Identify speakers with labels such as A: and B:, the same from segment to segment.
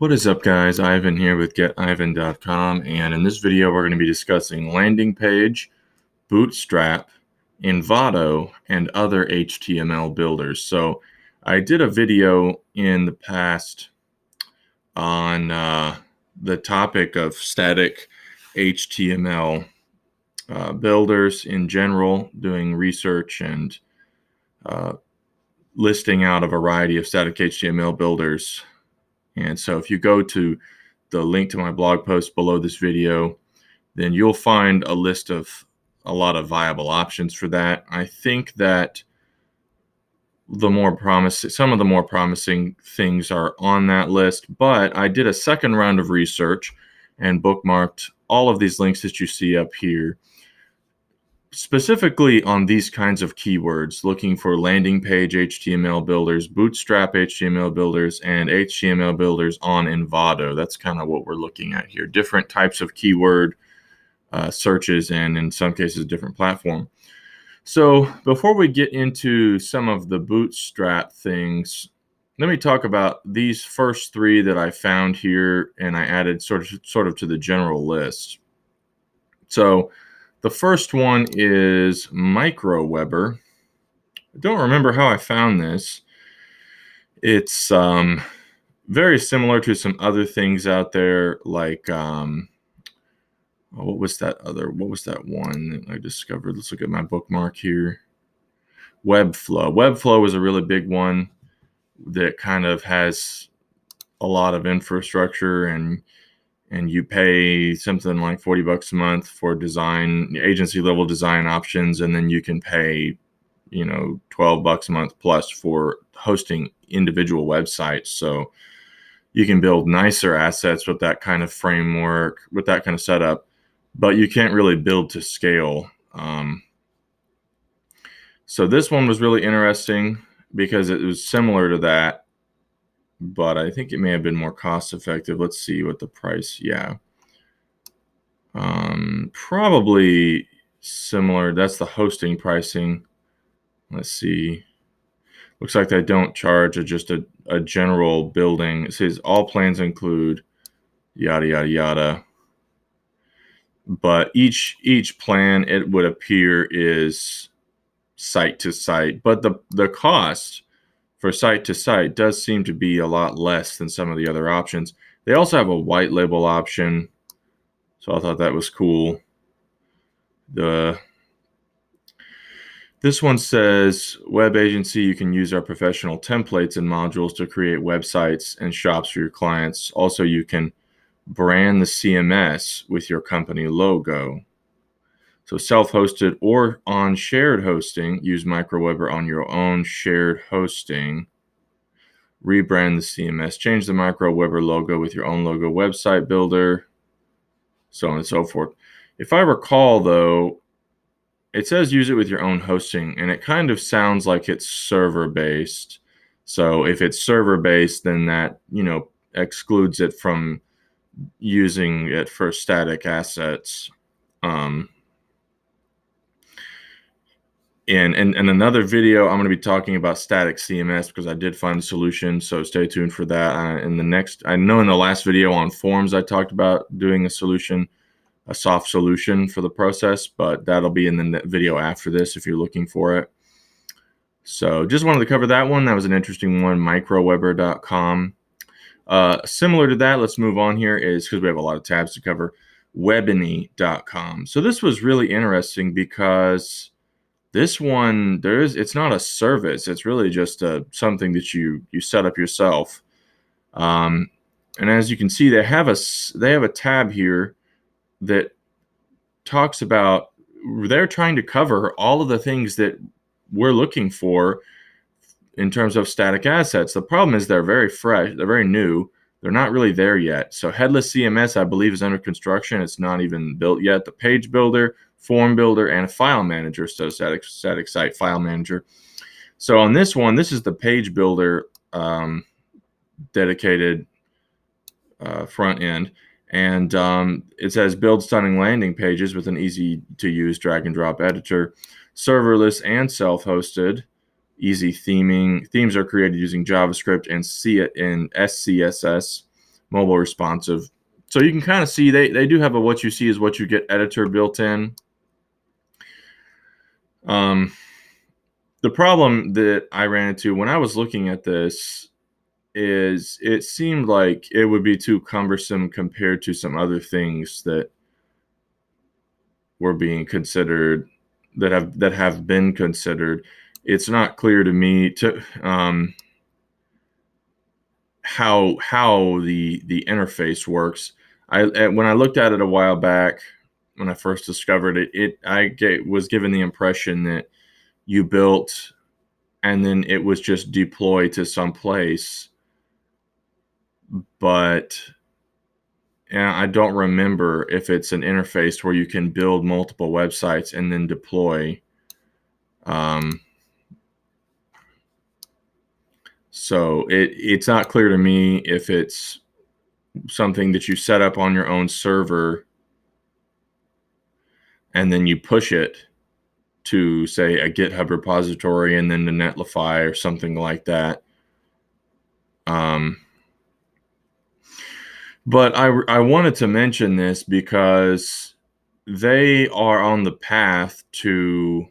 A: What is up, guys? Ivan here with getivan.com, and in this video we're going to be discussing landing page, Bootstrap, Envato, and other HTML builders. So I did a video in the past on the topic of static HTML builders in general, doing research and listing out a variety of static HTML builders. And so if you go to the link to my blog post below this video, then you'll find a list of a lot of viable options for that. I think that some of the more promising things are on that list, but I did a second round of research and bookmarked all of these links that you see up here, specifically on these kinds of keywords, looking for landing page HTML builders, Bootstrap HTML builders, and HTML builders on Envato. That's kind of what we're looking at here. Different types of keyword searches, and in some cases, different platform. So before we get into some of the Bootstrap things, let me talk about these first three that I found here, and I added sort of to the general list. So the first one is MicroWeber. I don't remember how I found this. It's very similar to some other things out there, like what was that one that I discovered? Let's look at my bookmark here. Webflow. Webflow is a really big one that kind of has a lot of infrastructure, and you pay something like $40 a month for design, agency level design options, and then you can pay, $12 a month plus for hosting individual websites. So you can build nicer assets with that kind of framework, with that kind of setup, but you can't really build to scale. So this one was really interesting because it was similar to that, but I think it may have been more cost effective. Let's see what the price, probably similar. That's the hosting pricing. Let's see. Looks like they don't charge just a general building. It says all plans include yada, yada, yada. But each plan, it would appear, is site to site. But the cost for site to site does seem to be a lot less than some of the other options. They also have a white label option, so I thought that was cool. This one says, web agency, you can use our professional templates and modules to create websites and shops for your clients. Also, you can brand the CMS with your company logo. So self-hosted or on shared hosting, use MicroWeber on your own shared hosting. Rebrand the CMS, change the MicroWeber logo with your own logo website builder, so on and so forth. If I recall, though, it says use it with your own hosting, and it kind of sounds like it's server-based. So if it's server-based, then that, excludes it from using it for static assets. In another video, I'm going to be talking about static CMS because I did find a solution, so stay tuned for that. I know in the last video on forms, I talked about doing a solution, a soft solution for the process, but that'll be in the video after this if you're looking for it. So just wanted to cover that one. That was an interesting one, microweber.com. Similar to that, let's move on here, is because we have a lot of tabs to cover, WebAny.com. So this was really interesting because this one, it's not a service. It's really just something that you set up yourself. And as you can see, they have a tab here that talks about, they're trying to cover all of the things that we're looking for in terms of static assets. The problem is they're very fresh, they're very new, they're not really there yet. So headless CMS, I believe, is under construction. It's not even built yet. The page builder, form builder, and a file manager, so static site file manager. So on this one, this is the page builder dedicated front end. And it says build stunning landing pages with an easy to use drag and drop editor, serverless and self-hosted, easy theming. Themes are created using JavaScript and SCSS. mobile responsive. So you can kind of see they do have a what you see is what you get editor built in. The problem that I ran into when I was looking at this is it seemed like it would be too cumbersome compared to some other things that were being considered, that have been considered. It's not clear to me to how the interface works. When I looked at it a while back, when I first discovered it, was given the impression that you built and then it was just deployed to some place. But I don't remember if it's an interface where you can build multiple websites and then deploy. So it's not clear to me if it's something that you set up on your own server and then you push it to, say, a GitHub repository and then to Netlify or something like that. But I wanted to mention this because they are on the path to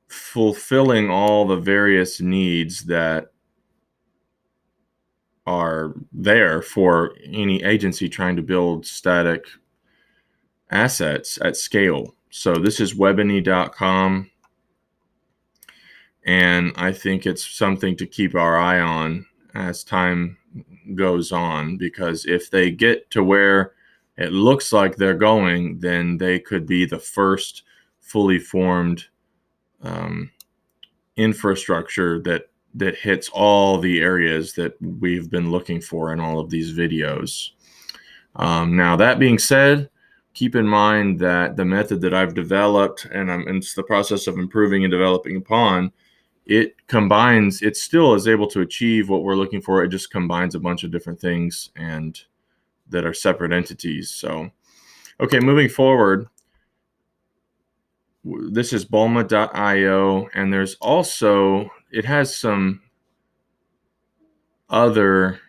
A: fulfilling all the various needs that are there for any agency trying to build static assets at scale. So this is WebAny.com, and I think it's something to keep our eye on as time goes on, because if they get to where it looks like they're going, then they could be the first fully formed infrastructure that hits all the areas that we've been looking for in all of these videos. Now, that being said, keep in mind that the method that I've developed and I'm in the process of improving and developing upon, it still is able to achieve what we're looking for. It just combines a bunch of different things and that are separate entities. So, okay, moving forward, this is bulma.io, and there's also, it has some other,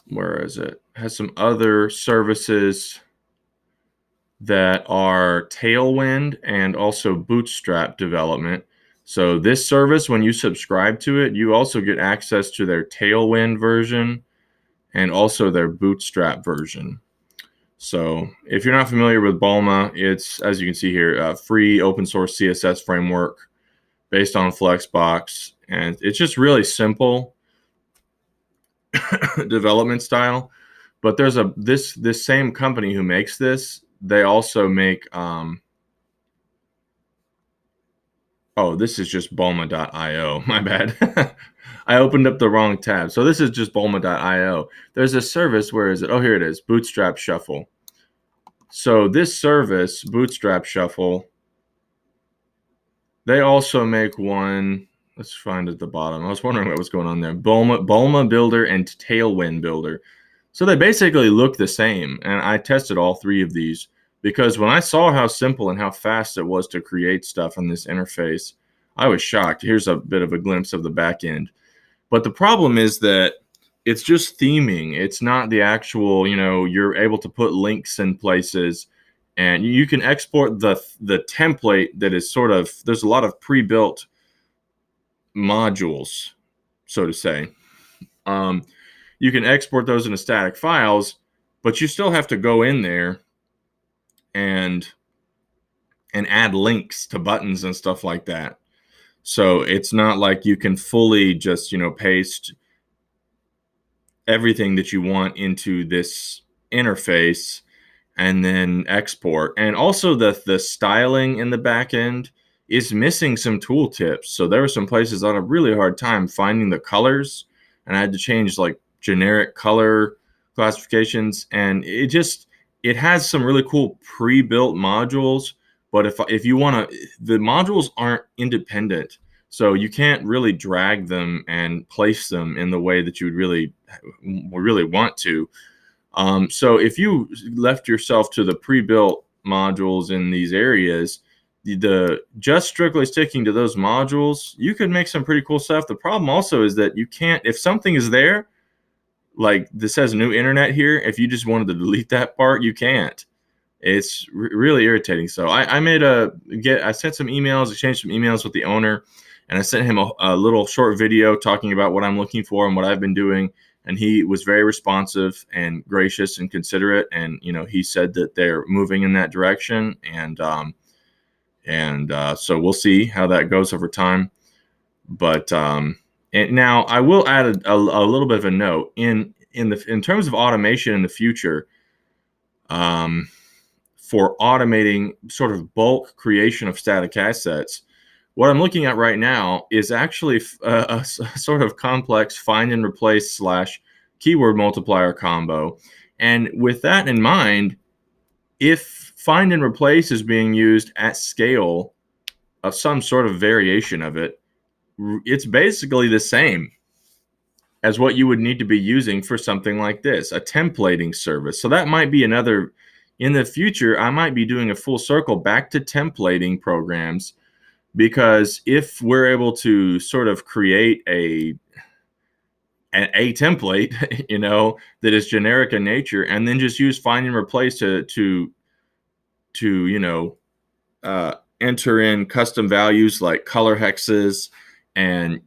A: where is it? It has some other services that are Tailwind and also Bootstrap development. So this service, when you subscribe to it, you also get access to their Tailwind version and also their Bootstrap version. So if you're not familiar with Bulma, it's, as you can see here, a free open source CSS framework based on Flexbox. And it's just really simple development style. But there's this same company who makes this. They also make oh, this is just bulma.io. My bad. I opened up the wrong tab. So this is just bulma.io. There's a service. Where is it? Oh, here it is. Bootstrap Shuffle. So this service, Bootstrap Shuffle, they also make one. Let's find at the bottom. I was wondering what was going on there. Bulma Builder and Tailwind Builder. So they basically look the same. And I tested all three of these because when I saw how simple and how fast it was to create stuff on this interface, I was shocked. Here's a bit of a glimpse of the back end. But the problem is that it's just theming. It's not the actual, you're able to put links in places, and you can export the template that is sort of, there's a lot of pre-built modules, so to say. You can export those into static files, but you still have to go in there and add links to buttons and stuff like that. So it's not like you can fully just, paste everything that you want into this interface and then export. And also the styling in the back end is missing some tooltips. So there were some places I had a really hard time finding the colors, and I had to change like generic color classifications. And it has some really cool pre-built modules, but if you want to, the modules aren't independent. So you can't really drag them and place them in the way that you would really want to. So if you left yourself to the pre-built modules in these areas, just strictly sticking to those modules, you could make some pretty cool stuff. The problem also is that you can't, if something is there, like this says new internet here. If you just wanted to delete that part, you can't. It's really irritating. So I sent some emails, exchanged some emails with the owner, and I sent him a little short video talking about what I'm looking for and what I've been doing. And he was very responsive and gracious and considerate. And, he said that they're moving in that direction. So we'll see how that goes over time. But and now I will add a little bit of a note in terms of automation in the future. For automating sort of bulk creation of static assets, what I'm looking at right now is actually a sort of complex find and replace / keyword multiplier combo. And with that in mind, if find and replace is being used at scale of some sort of variation of it, it's basically the same as what you would need to be using for something like this, a templating service. So that might be another, in the future, I might be doing a full circle back to templating programs, because if we're able to sort of create a template, that is generic in nature, and then just use find and replace to enter in custom values like color hexes and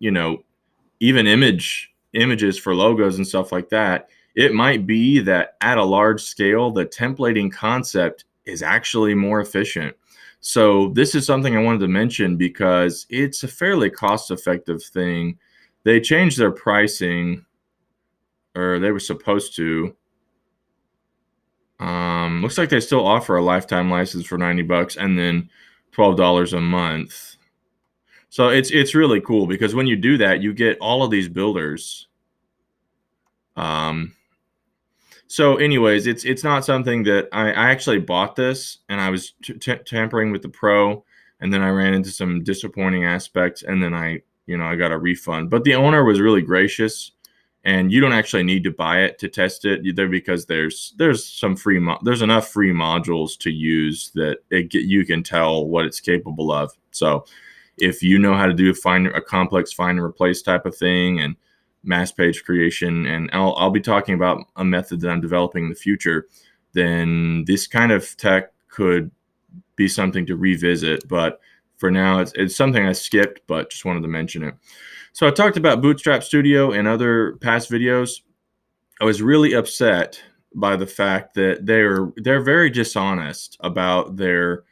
A: even images for logos and stuff like that, it might be that at a large scale, the templating concept is actually more efficient. So this is something I wanted to mention because it's a fairly cost-effective thing. They changed their pricing, or they were supposed to. Looks like they still offer a lifetime license for $90 and then $12 a month. So it's really cool because when you do that, you get all of these builders. So anyways, it's not something that I actually bought this, and I was tampering with the Pro, and then I ran into some disappointing aspects, and then I got a refund. But the owner was really gracious, and you don't actually need to buy it to test it either, because there's some there's enough free modules to use that you can tell what it's capable of. So if you know how to do a complex find and replace type of thing and mass page creation, and I'll be talking about a method that I'm developing in the future, then this kind of tech could be something to revisit. But for now, it's something I skipped, but just wanted to mention it. So I talked about Bootstrap Studio in other past videos. I was really upset by the fact that they're very dishonest about their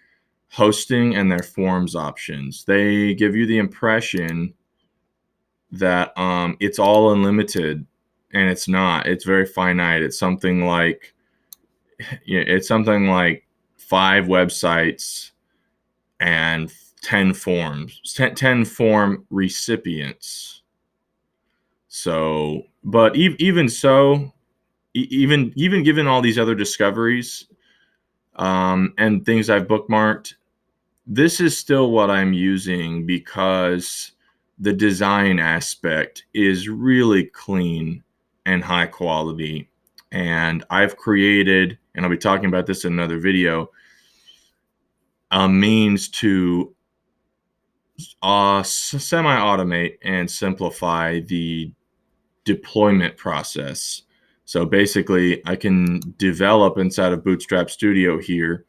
A: hosting and their forms options. They give you the impression that it's all unlimited, and it's not. It's very finite. It's something like 5 websites and 10 forms, 10 form recipients. So, but even so, even given all these other discoveries and things I've bookmarked, this is still what I'm using because the design aspect is really clean and high quality. And I've created, and I'll be talking about this in another video, a means to semi-automate and simplify the deployment process. So basically, I can develop inside of Bootstrap Studio here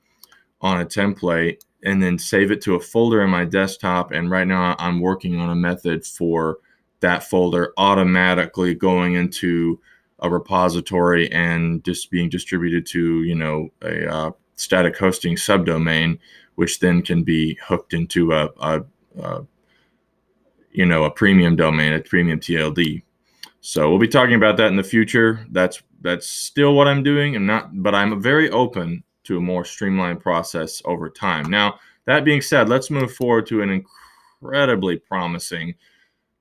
A: on a template and then save it to a folder in my desktop. And right now I'm working on a method for that folder automatically going into a repository and just being distributed to, a static hosting subdomain, which then can be hooked into a premium domain, a premium TLD. So we'll be talking about that in the future. That's still what I'm doing, but I'm very open to a more streamlined process over time. Now, that being said, let's move forward to an incredibly promising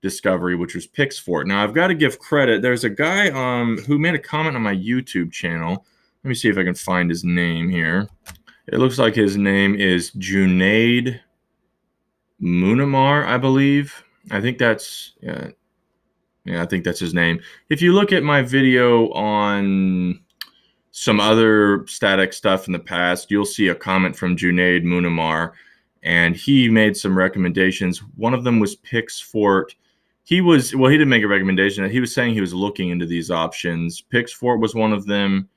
A: discovery, which was Pixfort. Now, I've got to give credit. There's a guy who made a comment on my YouTube channel. Let me see if I can find his name here. It looks like his name is Junaid Munamar, I believe. I think that's I think that's his name. If you look at my video on some other static stuff in the past, you'll see a comment from Junaid Munamar, and he made some recommendations. One of them was Pixfort he didn't make a recommendation. He was saying he was looking into these options. Pixfort was one of them.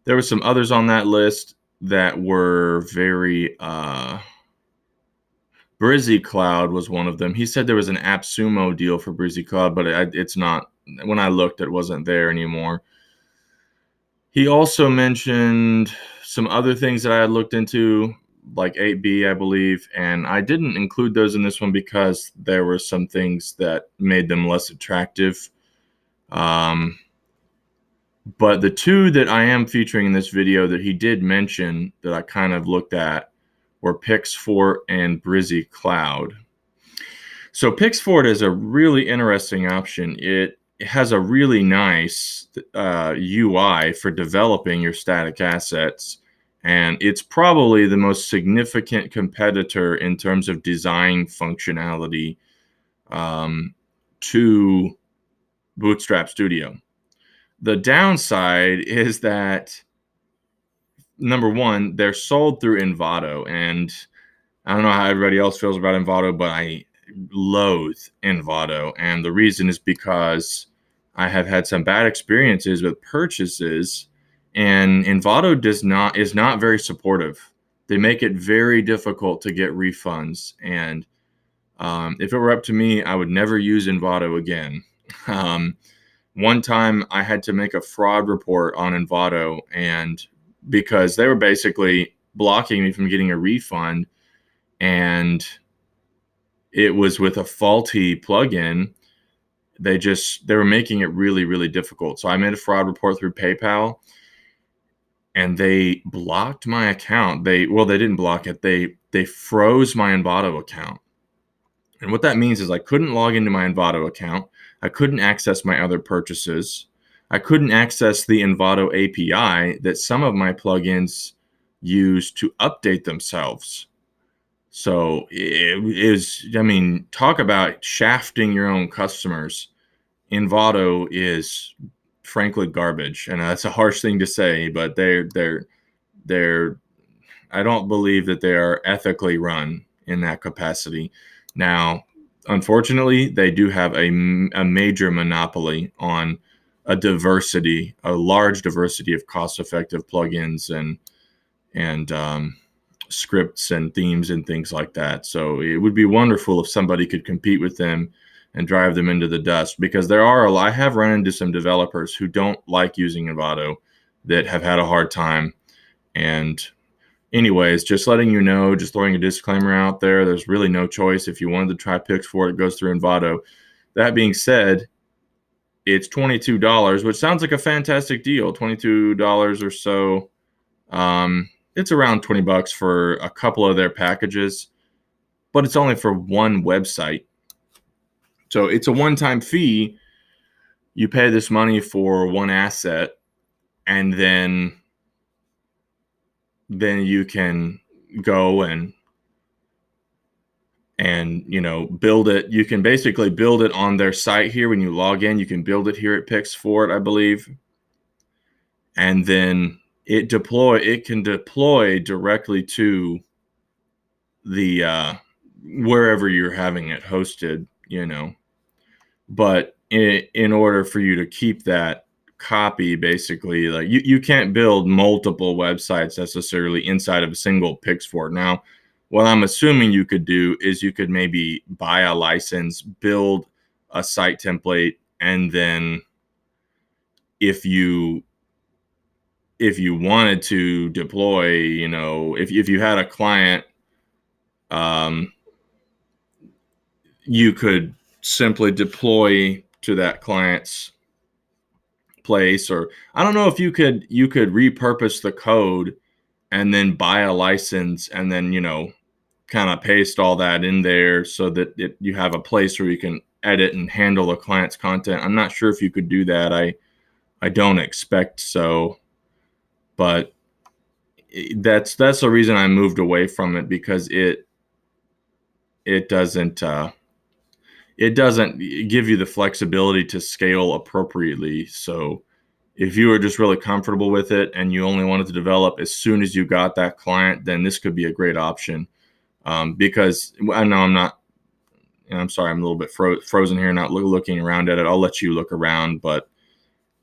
A: There were some others on that list that were very. Brizzy Cloud was one of them. He said there was an AppSumo deal for Brizzy Cloud, but it's not. When I looked, it wasn't there anymore. He also mentioned some other things that I had looked into, like 8B, I believe, and I didn't include those in this one because there were some things that made them less attractive. But the two that I am featuring in this video that he did mention that I kind of looked at were Pixfort and Brizzy Cloud. So Pixfort is a really interesting option. It has a really nice UI for developing your static assets, and it's probably the most significant competitor in terms of design functionality to Bootstrap Studio. The downside is that, number one, they're sold through Envato, and I don't know how everybody else feels about Envato, but I loathe Envato, and the reason is because I have had some bad experiences with purchases, and Envato is not very supportive. They make it very difficult to get refunds, and if it were up to me, I would never use Envato again. One time, I had to make a fraud report on Envato, and because they were basically blocking me from getting a refund, and it was with a faulty plugin. They were making it really, really difficult. So I made a fraud report through PayPal, and they blocked my account. They didn't block it. They froze my Envato account. And what that means is I couldn't log into my Envato account. I couldn't access my other purchases. I couldn't access the Envato API that some of my plugins use to update themselves. So it is, I mean, talk about shafting your own customers. Envato is frankly garbage, and that's a harsh thing to say, but they're I don't believe that they are ethically run in that capacity. Now, unfortunately, they do have a major monopoly on a large diversity of cost-effective plugins and scripts and themes and things like that. So it would be wonderful if somebody could compete with them and drive them into the dust, because I have run into some developers who don't like using Envato that have had a hard time. And anyways, just letting you know, just throwing a disclaimer out there, there's really no choice. If you wanted to try Pixfort, it goes through Envato. That being said, it's $22, which sounds like a fantastic deal. $22 or so. It's around $20 for a couple of their packages, but it's only for one website. So it's a one-time fee. You pay this money for one asset, and then you can go and build it. You can basically build it on their site here. When you log in, you can build it here at Pixfort, I believe. And then it can deploy directly to the wherever you're having it hosted, but in order for you to keep that copy, basically, like you can't build multiple websites necessarily inside of a single Pixfort. Now, what I'm assuming you could do is you could maybe buy a license, build a site template, and then if you wanted to deploy, if you had a client, you could simply deploy to that client's place. Or I don't know if you could repurpose the code and then buy a license and then kind of paste all that in there so that you have a place where you can edit and handle the client's content. I'm not sure if you could do that. I don't expect so, but that's the reason I moved away from it, because it doesn't give you the flexibility to scale appropriately. So if you were just really comfortable with it and you only wanted to develop as soon as you got that client, then this could be a great option. Because I know and I'm sorry, I'm a little bit frozen here, not looking around at it. I'll let you look around, but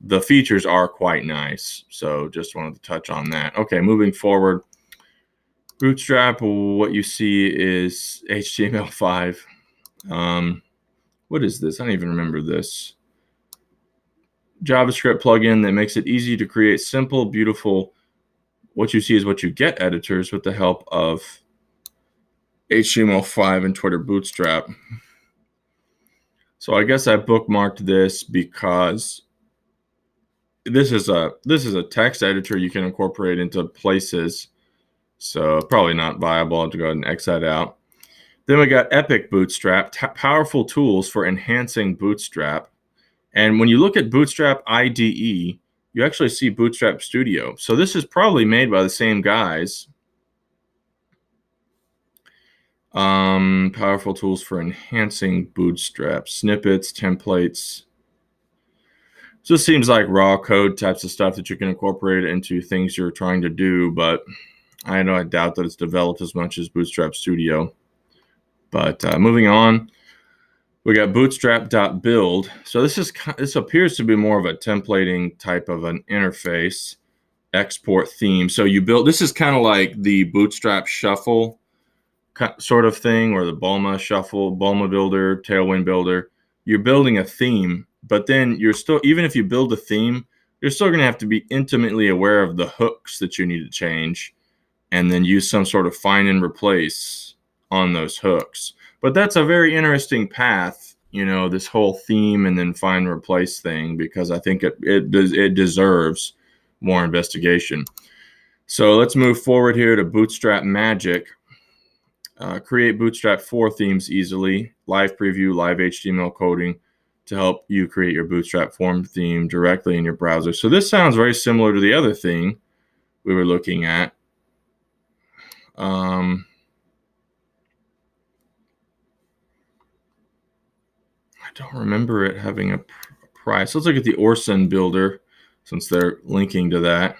A: the features are quite nice. So just wanted to touch on that. Okay, moving forward. Bootstrap, what you see is HTML5. What is this? I don't even remember this. JavaScript plugin that makes it easy to create simple, beautiful, what you see is what you get editors with the help of HTML5 and Twitter Bootstrap. So I guess I bookmarked this because this is a text editor you can incorporate into places. So probably not viable. I'll have to go ahead and X that out. Then we got Epic Bootstrap, powerful tools for enhancing Bootstrap. And when you look at Bootstrap IDE, you actually see Bootstrap Studio. So this is probably made by the same guys. Powerful tools for enhancing Bootstrap, snippets, templates. So it seems like raw code types of stuff that you can incorporate into things you're trying to do, but I know I doubt that it's developed as much as Bootstrap Studio. But moving on, we got bootstrap.build. So this appears to be more of a templating type of an interface, export theme. So you build, this is kind of like the Bootstrap Shuffle sort of thing, or the Bulma Shuffle, Bulma Builder, Tailwind Builder. You're building a theme, but then you're still, even if you build a theme, you're still going to have to be intimately aware of the hooks that you need to change, and then use some sort of find and replace on those hooks. But that's a very interesting path, you know, this whole theme and then find and replace thing, because I think it deserves more investigation. So let's move forward here to Bootstrap Magic. Create Bootstrap 4 themes easily, live preview, live HTML coding to help you create your Bootstrap form theme directly in your browser. So this sounds very similar to the other thing we were looking at. I don't remember it having a price. Let's look at the Orson builder, since they're linking to that.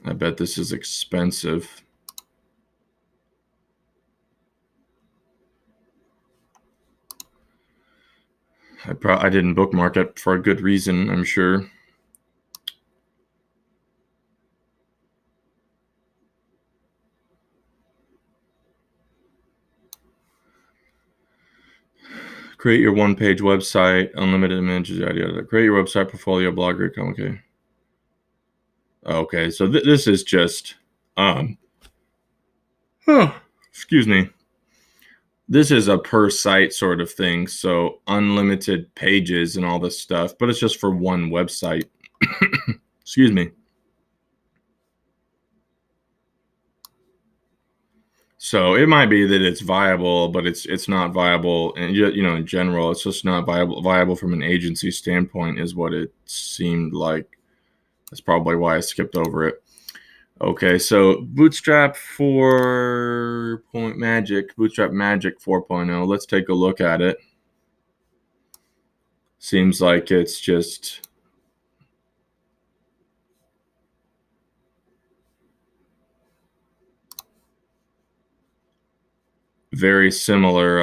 A: I bet this is expensive. I didn't bookmark it for a good reason, I'm sure. Create your one-page website, unlimited images, yada yada. Create your website, portfolio, blogger. Okay. Okay, so this is just, excuse me. This is a per site sort of thing, so unlimited pages and all this stuff, but it's just for one website. Excuse me. So it might be that it's viable, but it's not viable, and you know, in general, it's just not viable from an agency standpoint, is what it seemed like. That's probably why I skipped over it. Okay, so Bootstrap 4 Magic, Bootstrap Magic 4.0. Let's take a look at it. Seems like it's just very similar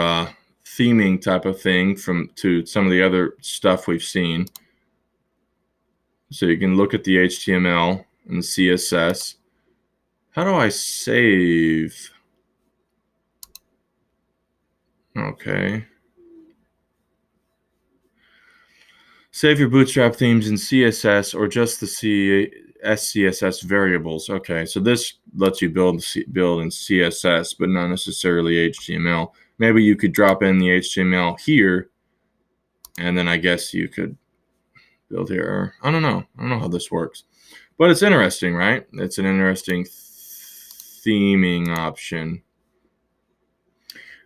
A: theming type of thing to some of the other stuff we've seen. So you can look at the HTML and the CSS. How do I save? Okay. Save your Bootstrap themes in CSS or just the SCSS variables. Okay, so this lets you build in CSS, but not necessarily HTML. Maybe you could drop in the HTML here, and then I guess you could build here. Or, I don't know. I don't know how this works. But it's interesting, right? It's an interesting theming option.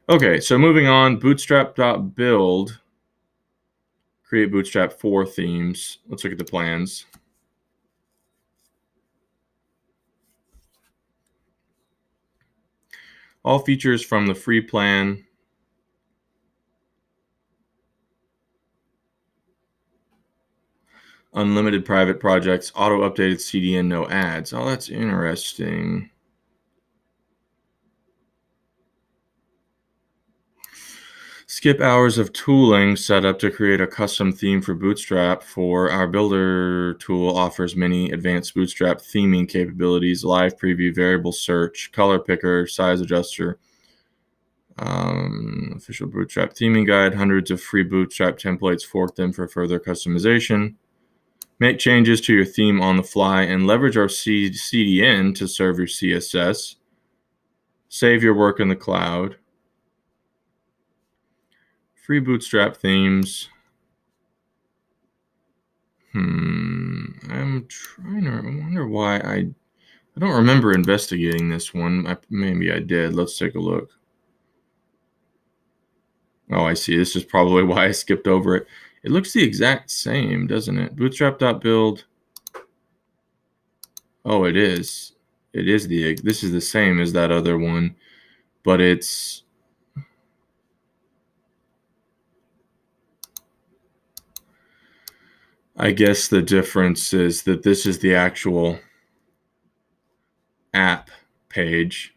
A: Okay, so moving on, bootstrap.build. Create Bootstrap 4 themes. Let's look at the plans. All features from the free plan. Unlimited private projects, auto-updated CDN, no ads. Oh, that's interesting. Skip hours of tooling setup to create a custom theme for Bootstrap. For our builder tool offers many advanced Bootstrap theming capabilities: live preview, variable search, color picker, size adjuster, official Bootstrap theming guide, hundreds of free Bootstrap templates, fork them for further customization. Make changes to your theme on the fly and leverage our CDN to serve your CSS. Save your work in the cloud. Free Bootstrap themes. I'm trying to wonder why I don't remember investigating this one. Maybe I did. Let's take a look. Oh, I see. This is probably why I skipped over it. It looks the exact same, doesn't it? Bootstrap.build. Oh, it is. It is this is the same as that other one, but it's, I guess the difference is that this is the actual app page.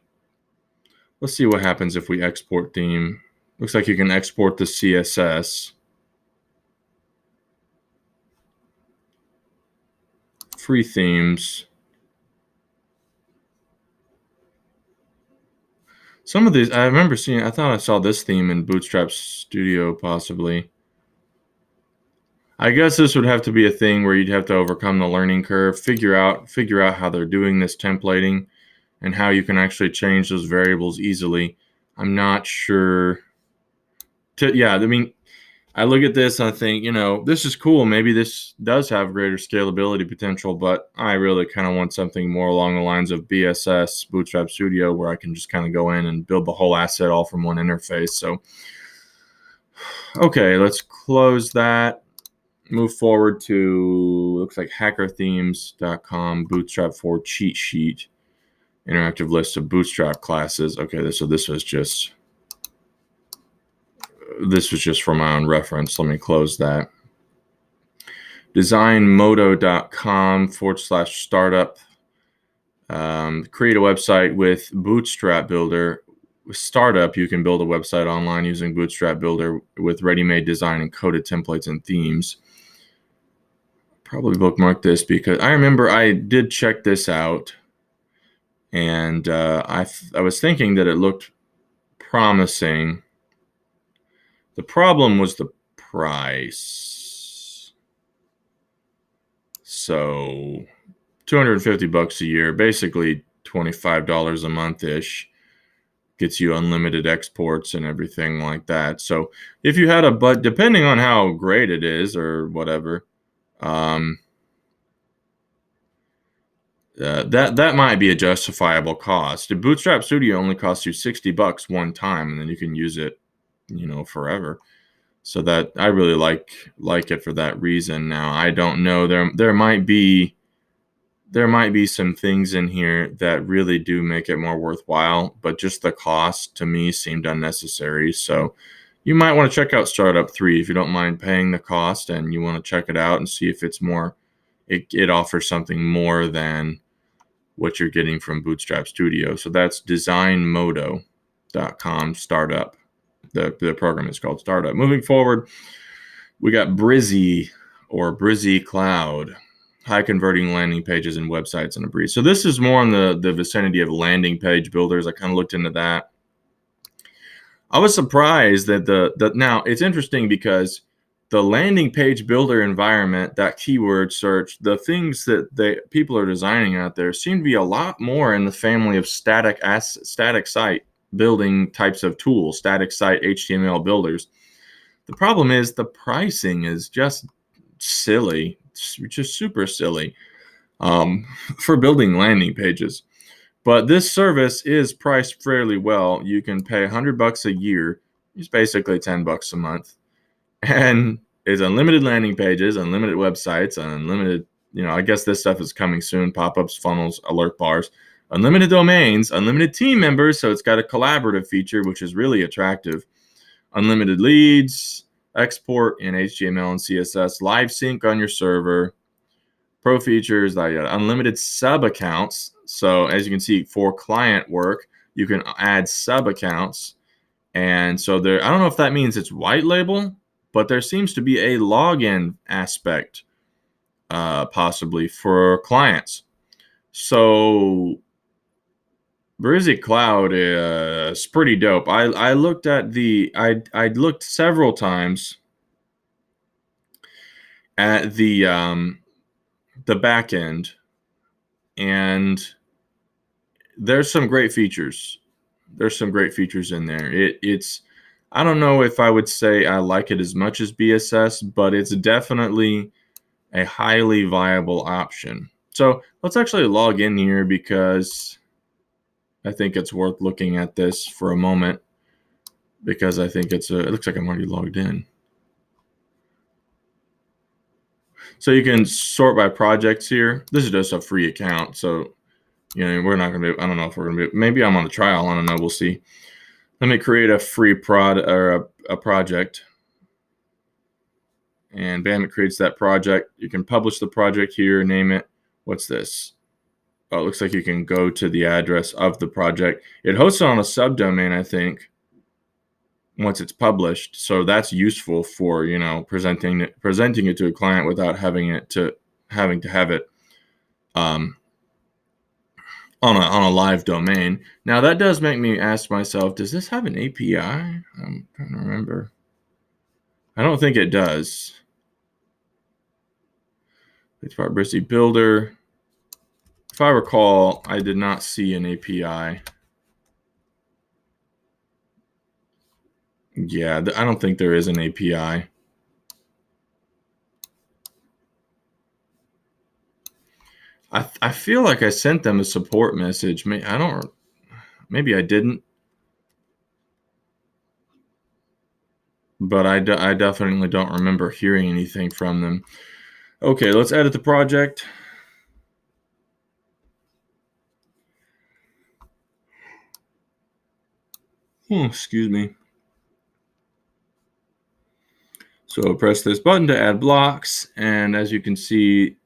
A: Let's see what happens if we export theme. Looks like you can export the CSS. Free themes. Some of these, I remember seeing, I thought I saw this theme in Bootstrap Studio possibly. I guess this would have to be a thing where you'd have to overcome the learning curve, figure out how they're doing this templating and how you can actually change those variables easily. I'm not sure. Yeah, I mean, I look at this and I think, this is cool. Maybe this does have greater scalability potential, but I really kind of want something more along the lines of BSS, Bootstrap Studio, where I can just kind of go in and build the whole asset all from one interface. So, okay, let's close that. Move forward to, looks like hackerthemes.com, Bootstrap 4 cheat sheet, interactive list of Bootstrap classes. Okay, so this was just for my own reference. Let me close that. Designmodo.com/startup. Create a website with Bootstrap Builder. With Startup, you can build a website online using Bootstrap Builder with ready-made design and coded templates and themes. Probably bookmark this because I remember I did check this out, and I was thinking that it looked promising. The problem was the price. So $250 a year, basically $25 a month-ish, gets you unlimited exports and everything like that. So if you had but depending on how great it is or whatever, that might be a justifiable cost. The Bootstrap Studio only costs you $60 one time, and then you can use it, forever. So that I really like it for that reason. Now I don't know, there might be some things in here that really do make it more worthwhile, but just the cost to me seemed unnecessary. So you might want to check out Startup 3 if you don't mind paying the cost and you want to check it out and see if it's more, it offers something more than what you're getting from Bootstrap Studio. So that's designmodo.com startup. The program is called Startup. Moving forward, we got Brizzy or Brizzy Cloud. High converting landing pages and websites in a breeze. So this is more in the vicinity of landing page builders. I kind of looked into that. I was surprised that now it's interesting because the landing page builder environment, that keyword search, the things that people are designing out there seem to be a lot more in the family of static site building types of tools, static site HTML builders. The problem is the pricing is just silly, just super silly for building landing pages. But this service is priced fairly well. You can pay $100 a year. It's basically $10 a month. And it's unlimited landing pages, unlimited websites, unlimited, I guess this stuff is coming soon, pop-ups, funnels, alert bars, unlimited domains, unlimited team members. So it's got a collaborative feature, which is really attractive. Unlimited leads, export in HTML and CSS, live sync on your server, pro features, unlimited sub accounts. So as you can see, for client work, you can add sub accounts And so there, I don't know if that means it's white label, but there seems to be a login aspect possibly for clients. So Brizzy Cloud is pretty dope. I looked at I looked several times at the back end, and there's some great features. There's some great features in there. It's I don't know if I would say I like it as much as BSS, but it's definitely a highly viable option. So let's actually log in here because I think it's worth looking at this for a moment, because I think it looks like I'm already logged in. So you can sort by projects here. This is just a free account, so we're not gonna be. I don't know if we're gonna be. Maybe I'm on the trial. I don't know. We'll see. Let me create a free a project, and bam, it creates that project. You can publish the project here. Name it. What's this? Oh, it looks like you can go to the address of the project. It hosts on a subdomain, I think, once it's published. So that's useful for presenting it to a client without having to have it on a live domain. Now that does make me ask myself, does this have an API? I'm trying to remember. I don't think it does. It's part Brizzy Builder. If I recall, I did not see an API. Yeah, I don't think there is an API. I feel like I sent them a support message. Maybe I didn't, but I definitely don't remember hearing anything from them. Okay, let's edit the project. Excuse me. So press this button to add blocks, and as you can see,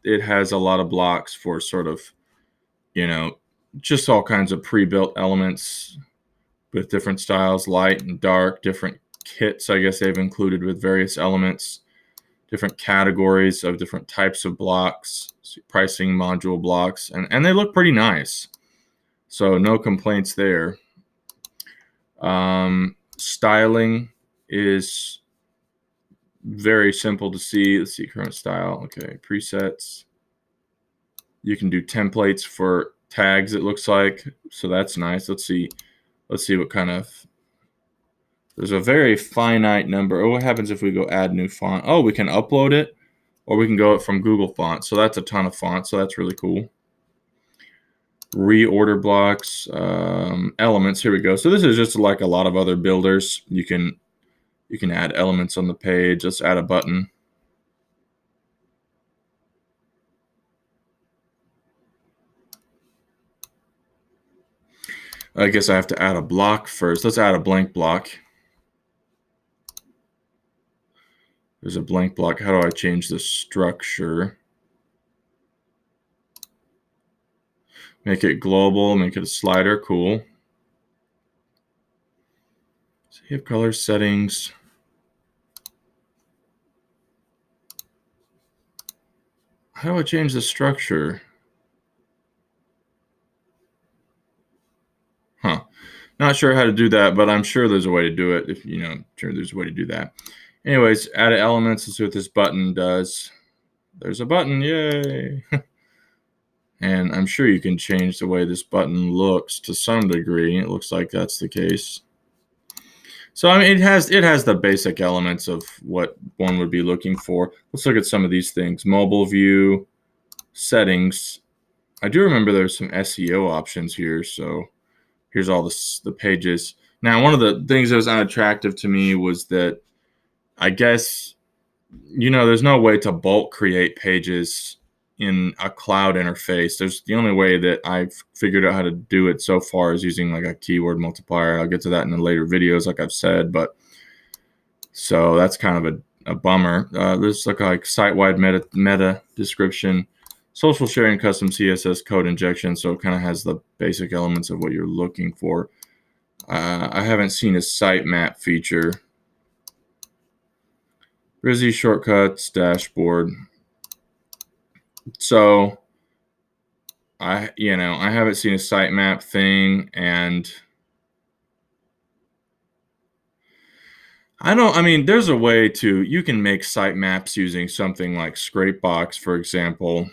A: it has a lot of blocks for sort of, just all kinds of pre-built elements with different styles, light and dark, different kits, I guess they've included with various elements, different categories of different types of blocks, pricing module blocks, and they look pretty nice. So no complaints there. Styling is very simple to see. Let's see, current style. Okay, presets. You can do templates for tags, it looks like. So that's nice. Let's see what kind of. There's a very finite number. Oh, what happens if we go add new font? Oh, we can upload it, or we can go it from Google Fonts. So that's a ton of fonts. So that's really cool. Reorder blocks, elements. Here we go. So this is just like a lot of other builders. You can add elements on the page. Let's add a button. I guess I have to add a block first. Let's add a blank block. There's a blank block. How do I change the structure? Make it global, make it a slider. Cool. Save color settings. How do I change the structure? Huh. Not sure how to do that, but I'm sure there's a way to do it. If sure there's a way to do that. Anyways, add elements. Let's see what this button does. There's a button, yay! And I'm sure you can change the way this button looks to some degree. It looks like that's the case. So I mean, it has the basic elements of what one would be looking for. Let's look at some of these things. Mobile view, settings. I do remember there's some SEO options here. So here's all the pages. Now, one of the things that was unattractive to me was that I guess, there's no way to bulk create pages in a cloud interface. There's the only way that I've figured out how to do it so far is using like a keyword multiplier. I'll get to that in the later videos, like I've said, but so that's kind of a bummer. This looks like site-wide meta description, social sharing, custom CSS code injection. So it kind of has the basic elements of what you're looking for. I haven't seen a sitemap feature. Brizzy shortcuts dashboard. So I haven't seen a sitemap thing, and I mean, there's a way you can make sitemaps using something like Scrapebox, for example,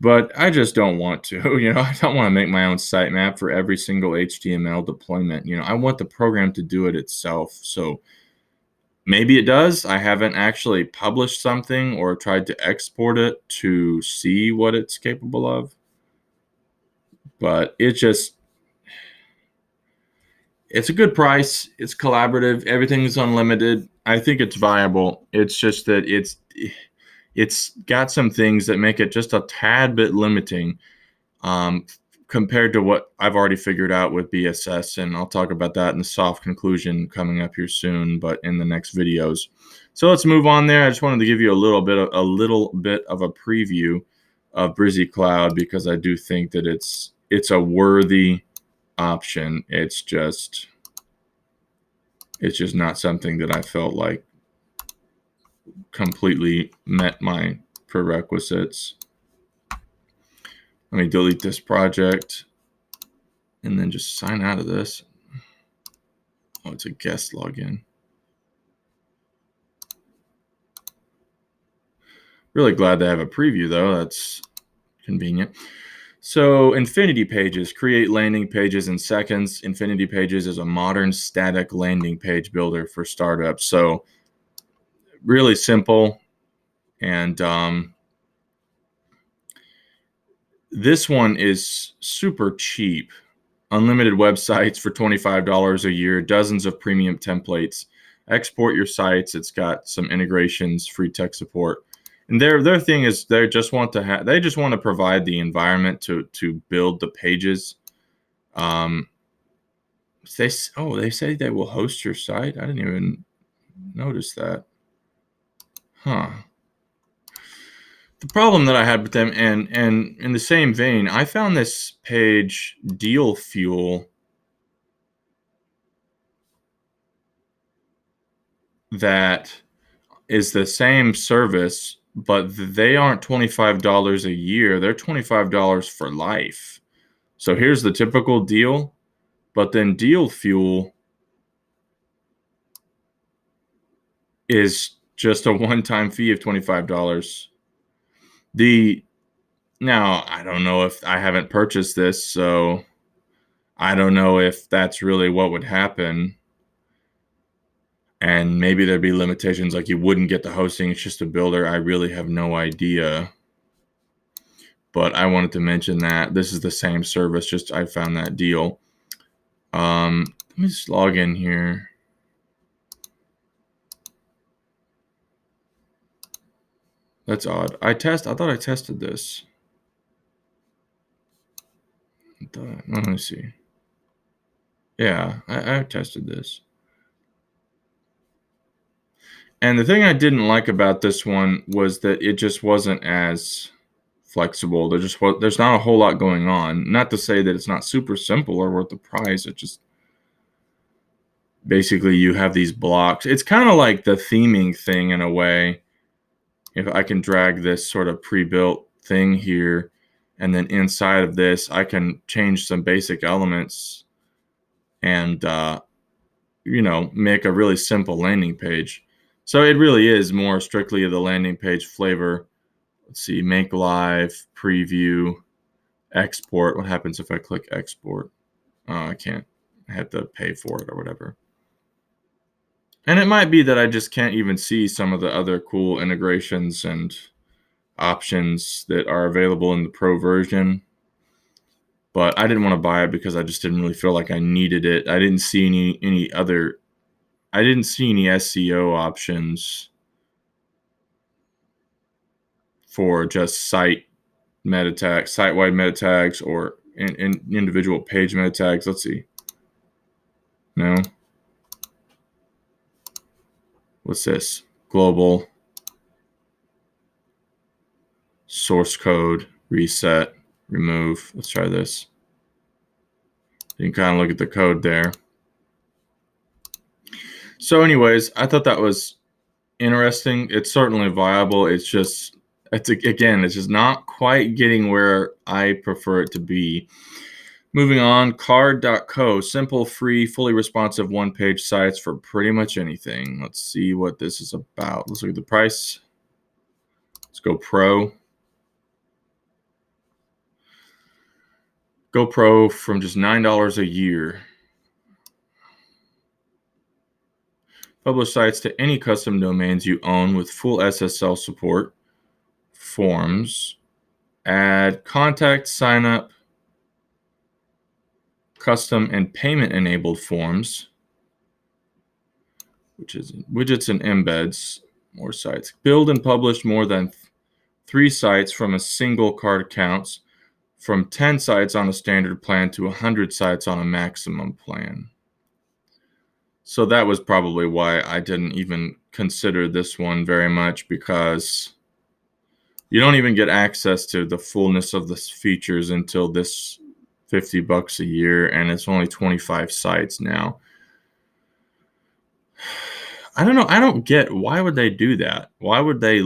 A: but I just don't want to. I don't want to make my own sitemap for every single HTML deployment. I want the program to do it itself. So maybe it does. I haven't actually published something or tried to export it to see what it's capable of, but it's a good price. It's collaborative. Everything's unlimited. I think it's viable. It's just that it's got some things that make it just a tad bit limiting, compared to what I've already figured out with BSS, and I'll talk about that in the soft conclusion coming up here soon, but in the next videos. So let's move on there. I just wanted to give you a little bit of a preview of Brizzy Cloud, because I do think that it's a worthy option. It's just not something that I felt like completely met my prerequisites. Let me delete this project and then just sign out of this. Oh, it's a guest login. Really glad to have a preview, though. That's convenient. So Infinity Pages, create landing pages in seconds. Infinity Pages is a modern static landing page builder for startups. So really simple. And this one is super cheap. Unlimited websites for $25 a year, dozens of premium templates. Export your sites. It's got some integrations, free tech support. And their thing is they just want to provide the environment to build the pages. They say they will host your site. I didn't even notice that. Huh. The problem that I had with them, and in the same vein, I found this page Dealfuel that is the same service, but they aren't $25 a year. They're $25 for life. So here's the typical deal, but then Dealfuel is just a one-time fee of $25. Now, I don't know, if I haven't purchased this, so I don't know if that's really what would happen. And maybe there'd be limitations, like you wouldn't get the hosting. It's just a builder. I really have no idea. But I wanted to mention that this is the same service, just I found that deal. Let me just log in here. That's odd. I thought I tested this. Let me see. Yeah, I tested this. And the thing I didn't like about this one was that it just wasn't as flexible. There's not a whole lot going on. Not to say that it's not super simple or worth the price. It just basically you have these blocks. It's kind of like the theming thing in a way. If I can drag this sort of pre-built thing here, and then inside of this, I can change some basic elements and make a really simple landing page. So it really is more strictly the landing page flavor. Let's see, make live, preview, export. What happens if I click export? Oh, I can't. I have to pay for it or whatever. And it might be that I just can't even see some of the other cool integrations and options that are available in the pro version. But I didn't want to buy it because I just didn't really feel like I needed it. I didn't see any SEO options for just site-wide meta tags, or in individual page meta tags. Let's see. No. What's this? Global, source code, reset, remove. Let's try this. You can kind of look at the code there. So anyways, I thought that was interesting. It's certainly viable. It's just not quite getting where I prefer it to be. Moving on, card.co, simple, free, fully responsive one-page sites for pretty much anything. Let's see what this is about. Let's look at the price. Let's go pro. Go pro from just $9 a year. Publish sites to any custom domains you own with full SSL support. Forms. Add contact, sign up, custom and payment enabled forms, which is widgets and embeds. More sites. Build and publish more than 3 sites from a single card accounts, from 10 sites on a standard plan to 100 sites on a maximum plan. So that was probably why I didn't even consider this one very much, because you don't even get access to the fullness of the features until this $50 a year, and it's only 25 sites now. I don't know. I don't get, why would they do that? Why would they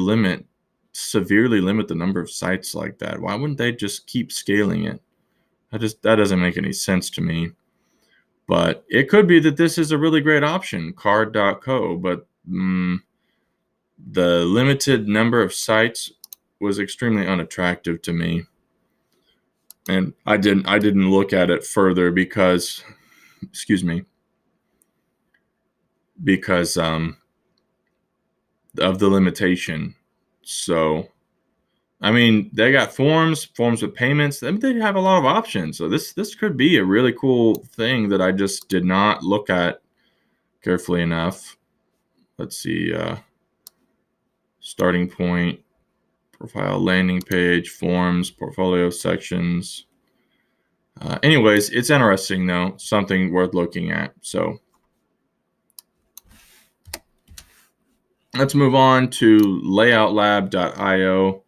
A: severely limit the number of sites like that? Why wouldn't they just keep scaling it? That doesn't make any sense to me. But it could be that this is a really great option, card.co, but the limited number of sites was extremely unattractive to me. And I didn't look at it further because, because of the limitation. So, I mean, they got forms with payments. I mean, they have a lot of options. So this could be a really cool thing that I just did not look at carefully enough. Let's see. Starting point, profile, landing page, forms, portfolio sections. Anyways, it's interesting though. Something worth looking at. So let's move on to layoutlab.io.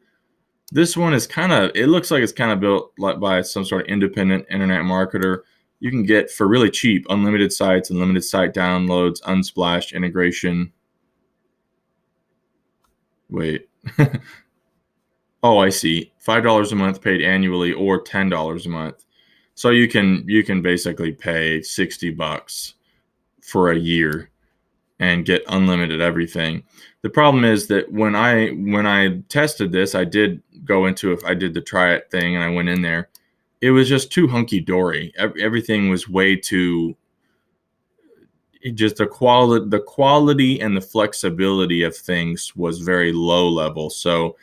A: This one is it looks like it's kind of built by some sort of independent internet marketer. You can get for really cheap unlimited sites, unlimited site downloads, Unsplash integration. Wait. Oh, I see. $5 a month paid annually or $10 a month. So you can basically pay $60 for a year and get unlimited everything. The problem is that when I tested this, I did the try it thing and I went in there. It was just too hunky dory. Everything was way too, just the quality and the flexibility of things was very low level. So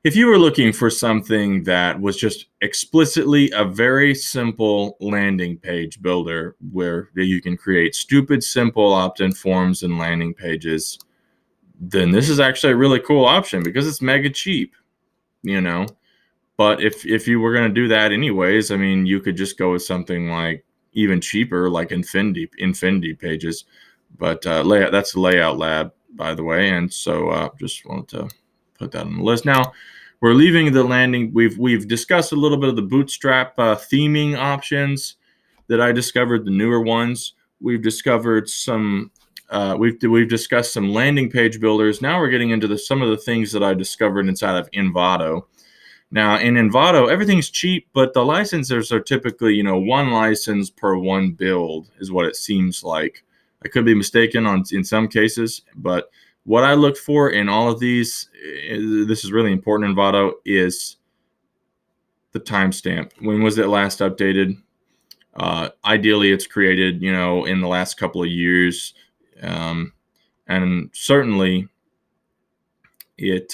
A: if you were looking for something that was just explicitly a very simple landing page builder where you can create stupid, simple opt-in forms and landing pages, then this is actually a really cool option because it's mega cheap, you know. But if you were going to do that anyways, I mean, you could just go with something like even cheaper, like Infinity Pages. But that's Layout Lab, by the way, and so just wanted to put that on the list. Now we're leaving the landing. We've discussed a little bit of the Bootstrap theming options that I discovered, the newer ones. We've discovered some. We've discussed some landing page builders. Now we're getting into some of the things that I discovered inside of Envato. Now in Envato, everything's cheap, but the licensors are typically, one license per one build is what it seems like. I could be mistaken in some cases, but what I look for in all of these, this is really important in Envato, is the timestamp. When was it last updated? Ideally, it's created, in the last couple of years, and certainly it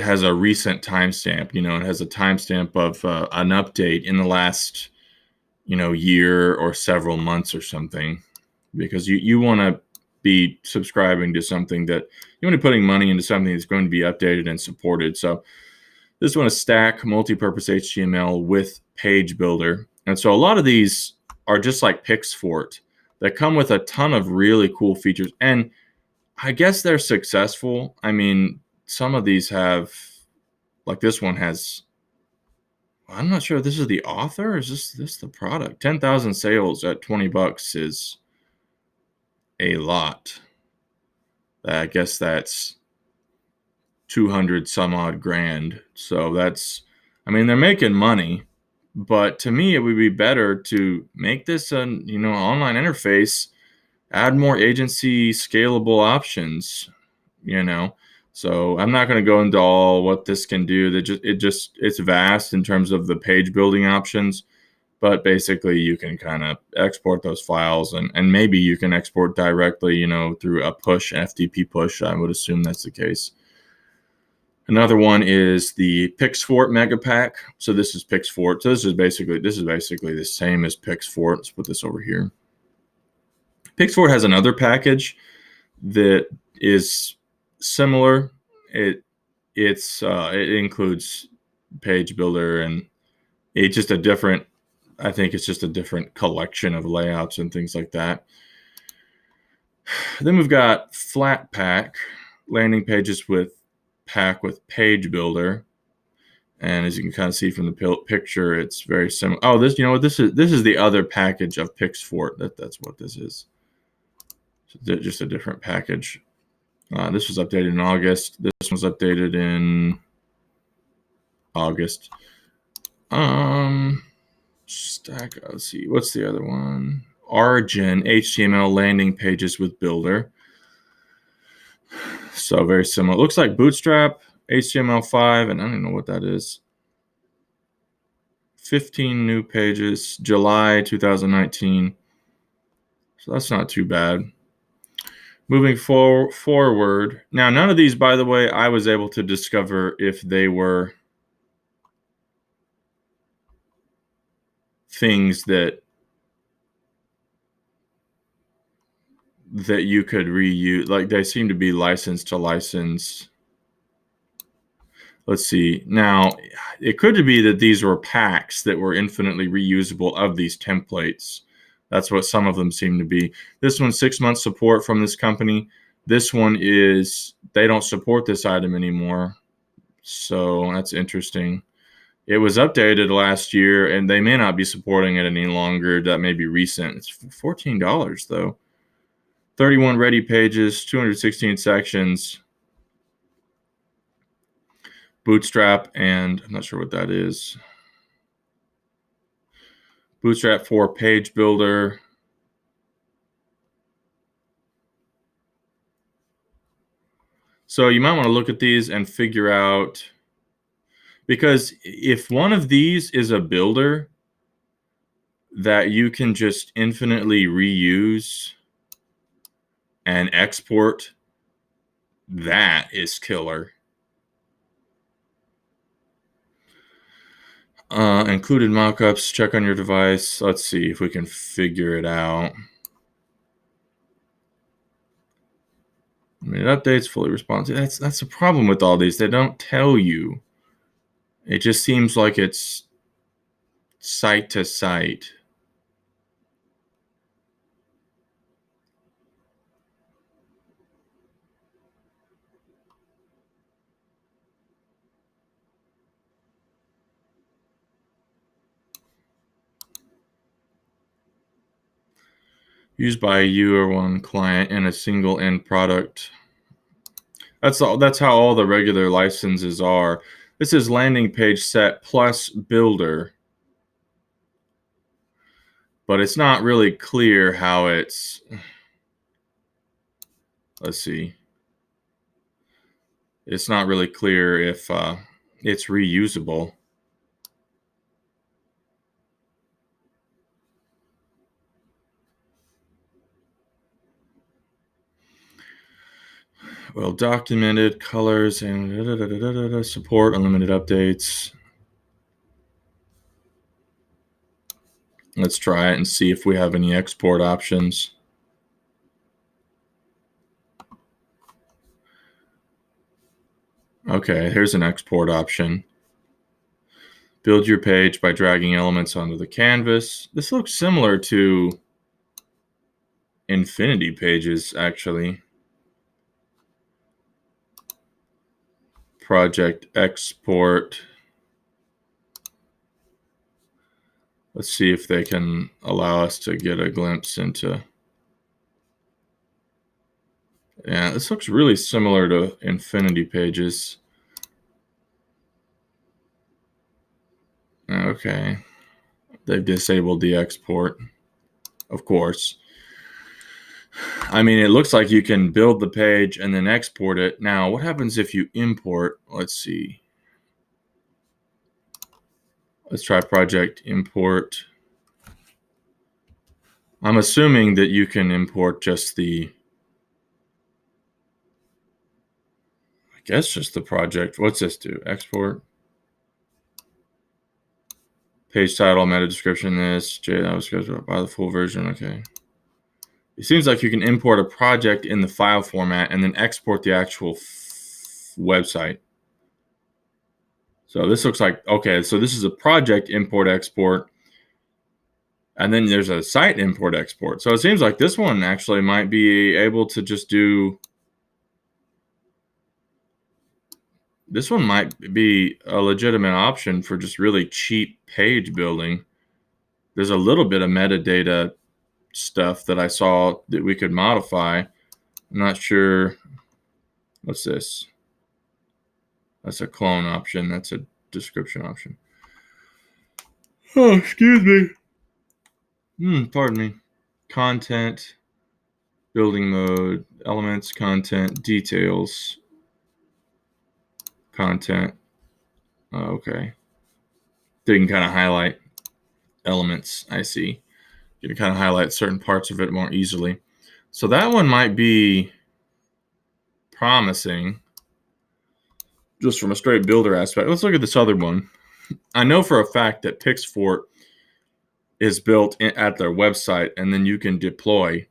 A: has a recent timestamp. It has a timestamp of an update in the last, year or several months or something, because you want to be subscribing to something that you want to be putting money into something that's going to be updated and supported. So this one is Stack Multipurpose HTML with Page Builder. And so a lot of these are just like picks for it that come with a ton of really cool features. And I guess they're successful. I mean, some of these have, like this one has I'm not sure if this is the author or is this the product. 10,000 sales at $20 is a lot. I guess that's 200 some odd grand. So that's, I mean, they're making money, but to me, it would be better to make this an online interface, add more agency scalable options, you know. So I'm not going to go into all what this can do. It's vast in terms of the page building options, but basically you can kind of export those files and maybe you can export directly, through a push, FTP push. I would assume that's the case. Another one is the Pixfort Mega Pack. So this is Pixfort. So this is basically the same as Pixfort. Let's put this over here. Pixfort has another package that is similar. It includes page builder and it's just a different. I think it's just a different collection of layouts and things like that. Then we've got Flatpak, landing pages with page builder. And as you can kind of see from the picture, it's very similar. Oh, this is the other package of Pixfort. That's what this is. So just a different package. This was updated in August. This was updated in August. Let's see. What's the other one? Origin HTML landing pages with Builder. So very similar. It looks like Bootstrap HTML5, and I don't know what that is. 15 new pages, July 2019. So that's not too bad. Moving forward. Now, none of these, by the way, I was able to discover if they were things that you could reuse. Like they seem to be licensed to license. Let's see. Now, it could be that these were packs that were infinitely reusable of these templates. That's what some of them seem to be. This one's 6 months support from this company. This one is, they don't support this item anymore. So that's interesting. It was updated last year, and they may not be supporting it any longer. That may be recent. It's $14, though. 31 ready pages, 216 sections. Bootstrap, and I'm not sure what that is. Bootstrap 4 page builder. So you might want to look at these and figure out, because if one of these is a builder that you can just infinitely reuse and export, that is killer. Included mockups, check on your device. Let's see if we can figure it out. Minute updates, fully responsive. That's the problem with all these. They don't tell you. It just seems like it's site to site. Used by you or one client in a single end product. That's how all the regular licenses are. This is landing page set plus builder. But it's not really clear how it's, let's see. It's not really clear if it's reusable. Well documented, colors, and support unlimited updates. Let's try it and see if we have any export options. Okay, here's an export option. Build your page by dragging elements onto the canvas. This looks similar to Infinity Pages, actually. Project export. Let's see if they can allow us to get a glimpse into. Yeah, this looks really similar to Infinity Pages. Okay. They've disabled the export, of course. I mean, it looks like you can build the page and then export it. Now, what happens if you import? Let's see. Let's try project import. I'm assuming that you can import just the, I guess just the project. What's this do? Export. Page title, meta description, this, JavaScript, by the full version, okay. It seems like you can import a project in the file format and then export the actual website. So this looks like, okay, so this is a project import export, and then there's a site import export. So it seems like this one actually might be able to just do, this one might be a legitimate option for just really cheap page building. There's a little bit of metadata stuff that I saw that we could modify. I'm not sure. What's this? That's a clone option. That's a description option. Oh, excuse me. Pardon me. Content, building mode, elements, content, details, content. Okay. They can kind of highlight elements. I see. You can kind of highlight certain parts of it more easily. So that one might be promising just from a straight builder aspect. Let's look at this other one. I know for a fact that Pixfort is built at their website, and then you can deploy,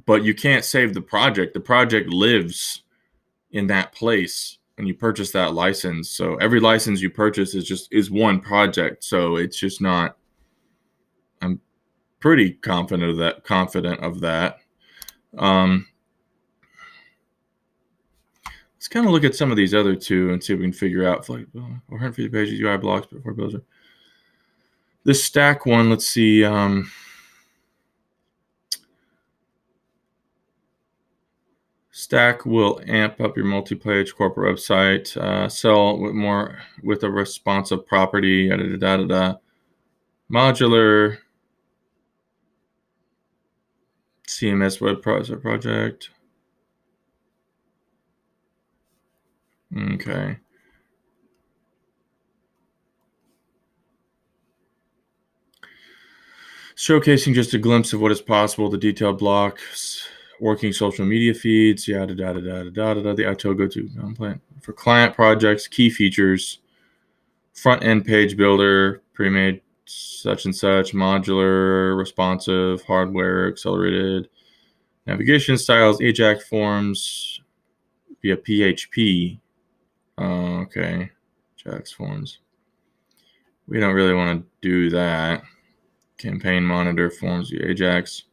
A: but you can't save the project. The project lives in that place when you purchase that license. So every license you purchase is one project. So it's just not. I'm pretty confident of that. Let's kind of look at some of these other two and see if we can figure out, like, 150 pages, UI blocks before builder. This stack one, let's see. Stack will amp up your multi-page corporate website, sell with a responsive property, modular CMS web project. Okay. Showcasing just a glimpse of what is possible, the detailed blocks, working social media feeds, the ITO go-to template for client projects, key features, front-end page builder, pre-made such and such, modular, responsive, hardware, accelerated, navigation styles, AJAX forms via PHP. Okay, AJAX forms. We don't really want to do that. Campaign monitor forms via AJAX.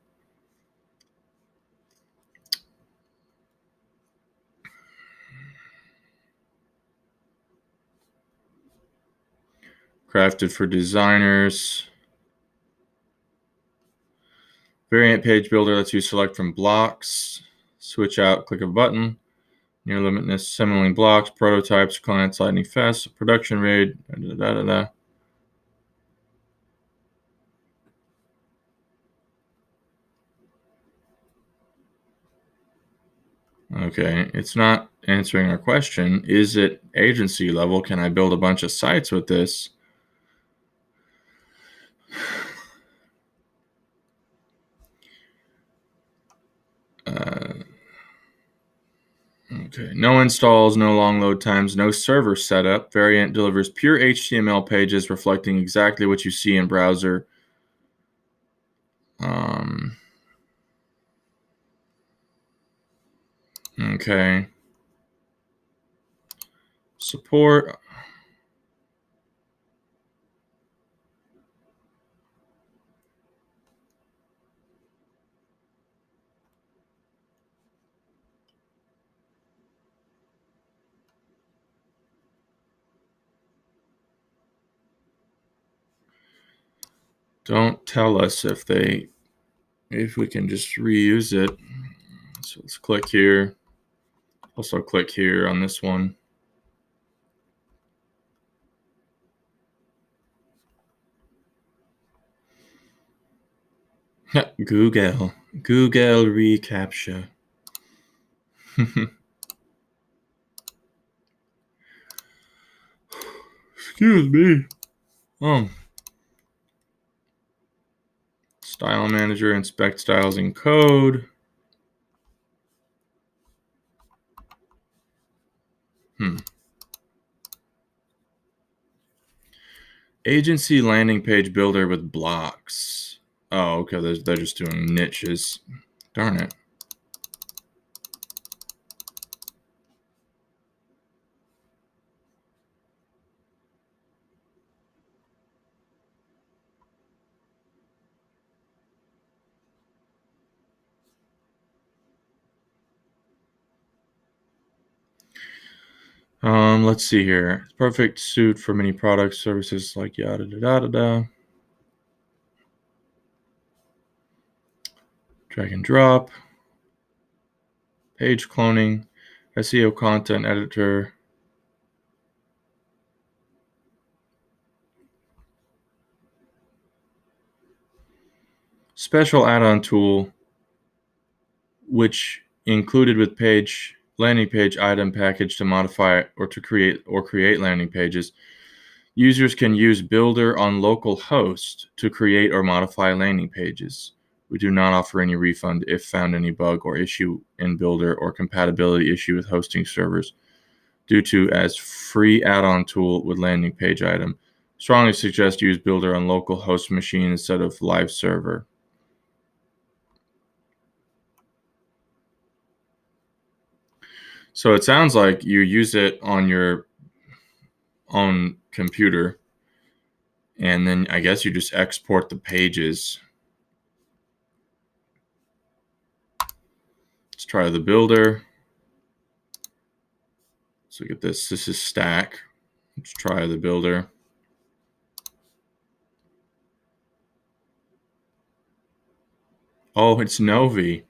A: Crafted for designers. Variant page builder lets you select from blocks. Switch out, click a button. Near limitless assembling blocks, prototypes, client lightning fast, production rate, Okay, it's not answering our question. Is it agency level? Can I build a bunch of sites with this? Okay, no installs, no long load times, no server setup. Variant delivers pure HTML pages reflecting exactly what you see in browser. Okay. Support. don't tell us if we can just reuse it. So let's click here. Also click here on this one. Google reCAPTCHA. Excuse me. Style manager, inspect styles and code. Agency landing page builder with blocks. Oh, okay. They're just doing niches. Darn it. Let's see here. Perfect suit for many products, services like yada da da da da. Drag and drop. Page cloning. SEO content editor. Special add-on tool, which included with landing page item package to modify or to create landing pages. Users can use Builder on local host to create or modify landing pages. We do not offer any refund if found any bug or issue in Builder or compatibility issue with hosting servers due to as free add-on tool with landing page item. Strongly suggest use Builder on local host machine instead of live server. So it sounds like you use it on your own computer, and then I guess you just export the pages. Let's try the builder. Let's look at this. This is stack. Let's try the builder. Oh, it's Novi.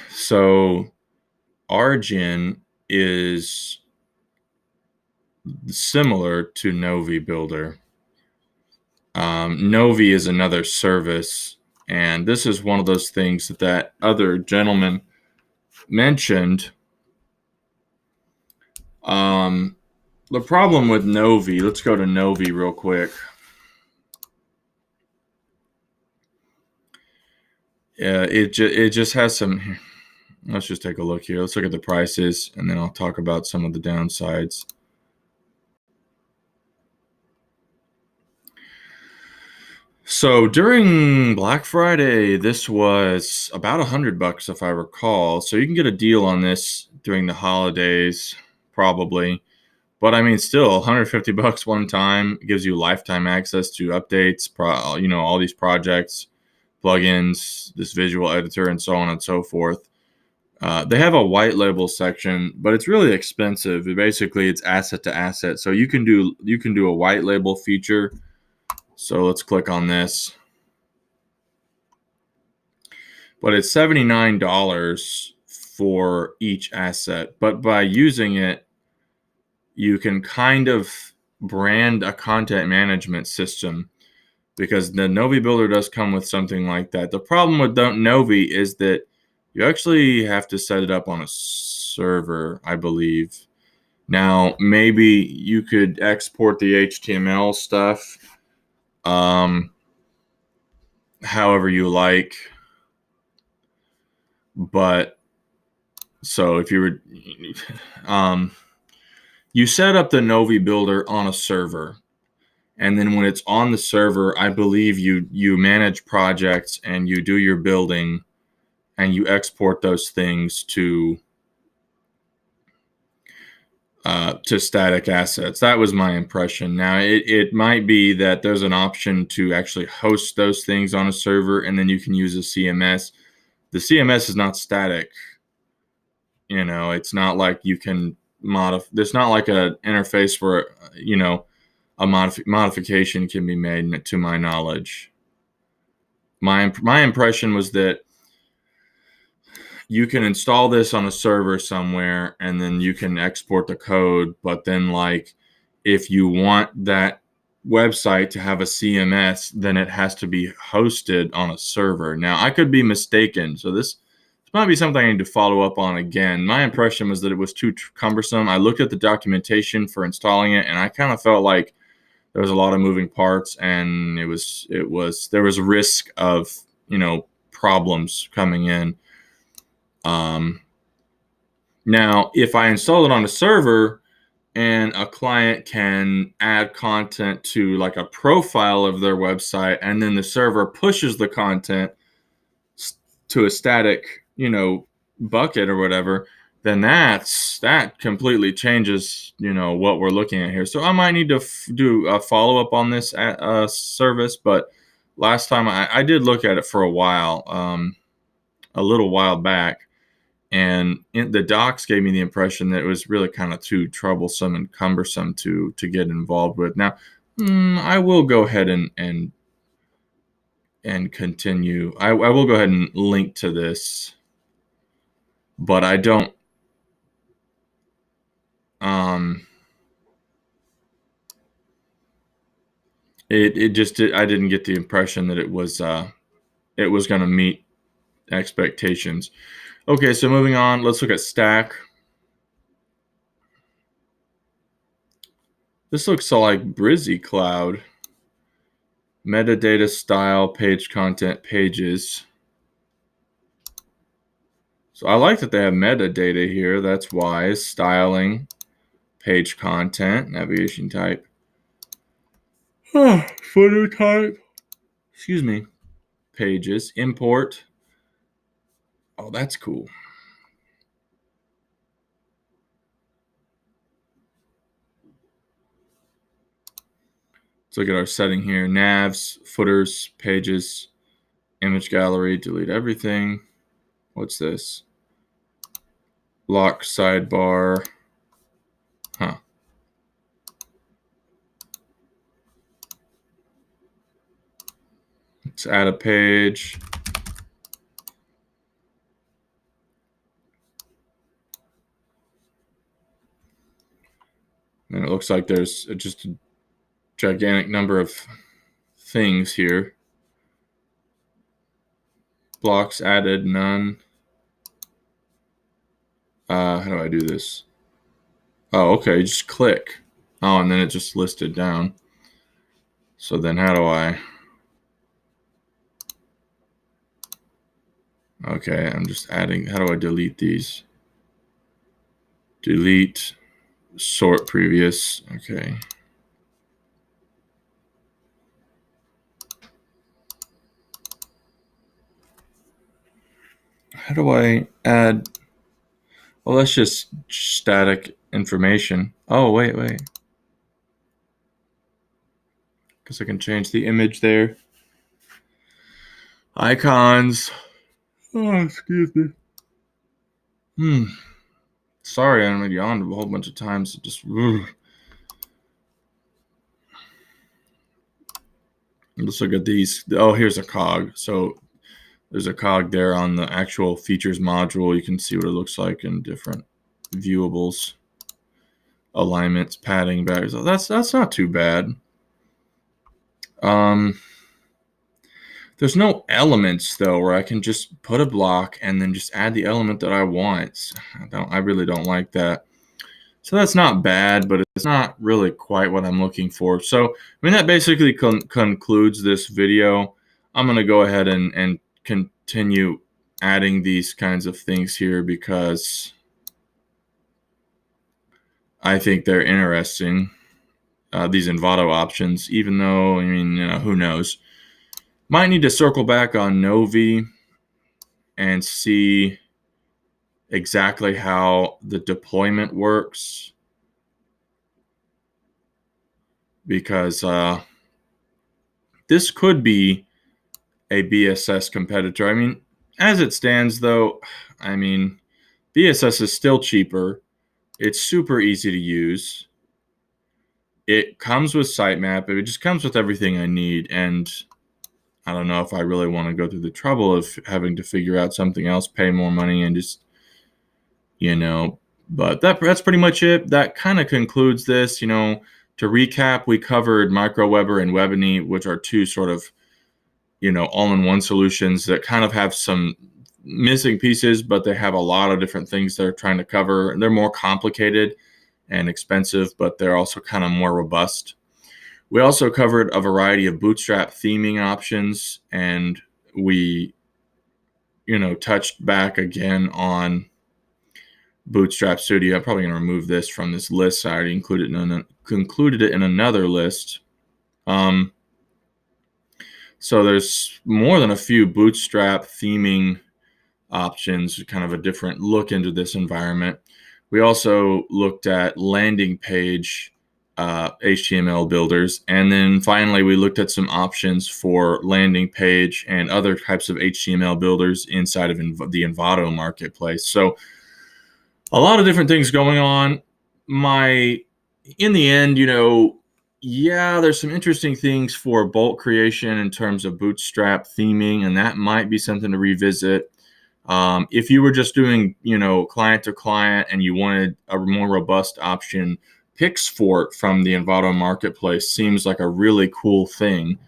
A: So Argin is similar to Novi Builder. Novi is another service, and this is one of those things that other gentleman mentioned. The problem with Novi, let's go to Novi real quick. It just has some. Let's just take a look here. Let's look at the prices, and then I'll talk about some of the downsides. So during Black Friday, this was about $100 if I recall. So you can get a deal on this during the holidays, probably. But I mean, still, $150 one time gives you lifetime access to updates, all these projects, plugins, this visual editor, and so on and so forth. They have a white label section, but it's really expensive. Basically, it's asset to asset. So you can do a white label feature. So let's click on this. But it's $79 for each asset. But by using it, you can kind of brand a content management system, because the Novi Builder does come with something like that. The problem with Novi is that you actually have to set it up on a server, I believe. Now, maybe you could export the HTML stuff however you like. But so if you were, you set up the Novi Builder on a server. And then when it's on the server, I believe you manage projects and you do your building and you export those things to static assets. That was my impression. Now, it might be that there's an option to actually host those things on a server, and then you can use a CMS. The CMS is not static. It's not like you can modify. There's not like an interface for, a modification can be made, to my knowledge. My impression was that you can install this on a server somewhere and then you can export the code, but then like if you want that website to have a CMS, then it has to be hosted on a server. Now, I could be mistaken, so this might be something I need to follow up on again. My impression was that it was too cumbersome. I looked at the documentation for installing it and I kind of felt like there was a lot of moving parts, and there was a risk of, problems coming in. Now, if I install it on a server and a client can add content to like a profile of their website, and then the server pushes the content to a static, bucket or whatever, then that completely changes, what we're looking at here. So I might need to do a follow up on this service, but last time I did look at it for a while, a little while back. And the docs gave me the impression that it was really kind of too troublesome and cumbersome to get involved with. Now, I will go ahead and continue. I will go ahead and link to this, but I don't. I didn't get the impression that it was going to meet expectations. Okay, so moving on, let's look at Stack. This looks like Brizzy Cloud. Metadata, style, page content, pages. So I like that they have metadata here. That's wise. Styling, page content, navigation type, footer type. Excuse me. Pages, import. Oh, that's cool. Let's look at our setting here. Navs, footers, pages, image gallery, delete everything. What's this? Lock sidebar. Huh. Let's add a page. And it looks like there's just a gigantic number of things here. Blocks added, none. How do I do this? Oh, okay, just click. Oh, and then it just listed down. So then how do I? Okay, I'm just adding. How do I delete these? Delete, sort previous. Okay. How do I add? Well, that's just static information. Oh, wait. Because I can change the image there. Icons. Oh, excuse me. Sorry, I'm yawned a whole bunch of times. Just. Let's look at these. Oh, here's a cog. So there's a cog there on the actual features module. You can see what it looks like in different viewables. Alignments, padding, bags. So that's not too bad. There's no elements though where I can just put a block and then just add the element that I want. I really don't like that. So that's not bad, but it's not really quite what I'm looking for. So I mean that basically concludes this video. I'm gonna go ahead and continue adding these kinds of things here because I think they're interesting. These envato options, even though, I mean, who knows. Might need to circle back on Novi and see exactly how the deployment works, because this could be a BSS competitor. I mean, as it stands though, I mean, BSS is still cheaper. It's super easy to use. It comes with sitemap. It just comes with everything I need, and I don't know if I really want to go through the trouble of having to figure out something else, pay more money, and just, but that's pretty much it. That kind of concludes this. To recap, we covered MicroWeber and WebAny, which are two sort of, all-in-one solutions that kind of have some missing pieces, but they have a lot of different things they're trying to cover. They're more complicated and expensive, but they're also kind of more robust. We also covered a variety of Bootstrap theming options, and we, touched back again on Bootstrap Studio. I'm probably going to remove this from this list. I already included it in another list. So there's more than a few Bootstrap theming options, kind of a different look into this environment. We also looked at landing page HTML builders. And then finally, we looked at some options for landing page and other types of HTML builders inside of the Envato marketplace. So a lot of different things going on. In the end, there's some interesting things for bulk creation in terms of Bootstrap theming, and that might be something to revisit. If you were just doing, client to client and you wanted a more robust option, Pixfort from the Envato marketplace seems like a really cool thing.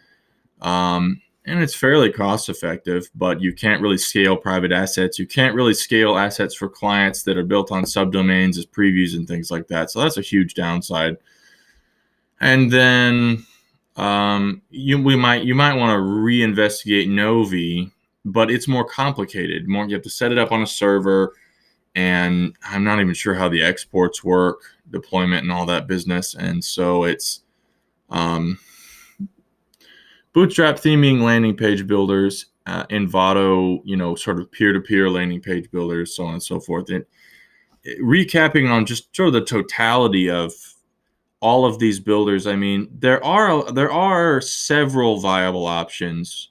A: And it's fairly cost effective, but you can't really scale private assets. You can't really scale assets for clients that are built on subdomains as previews and things like that. So that's a huge downside. And then you might want to reinvestigate Novi, but it's more complicated. You have to set it up on a server, and I'm not even sure how the exports work, deployment, and all that business. And so it's Bootstrap theming, landing page builders, Envato, sort of peer-to-peer landing page builders, so on and so forth. Recapping on just sort of the totality of all of these builders, I mean, there are several viable options,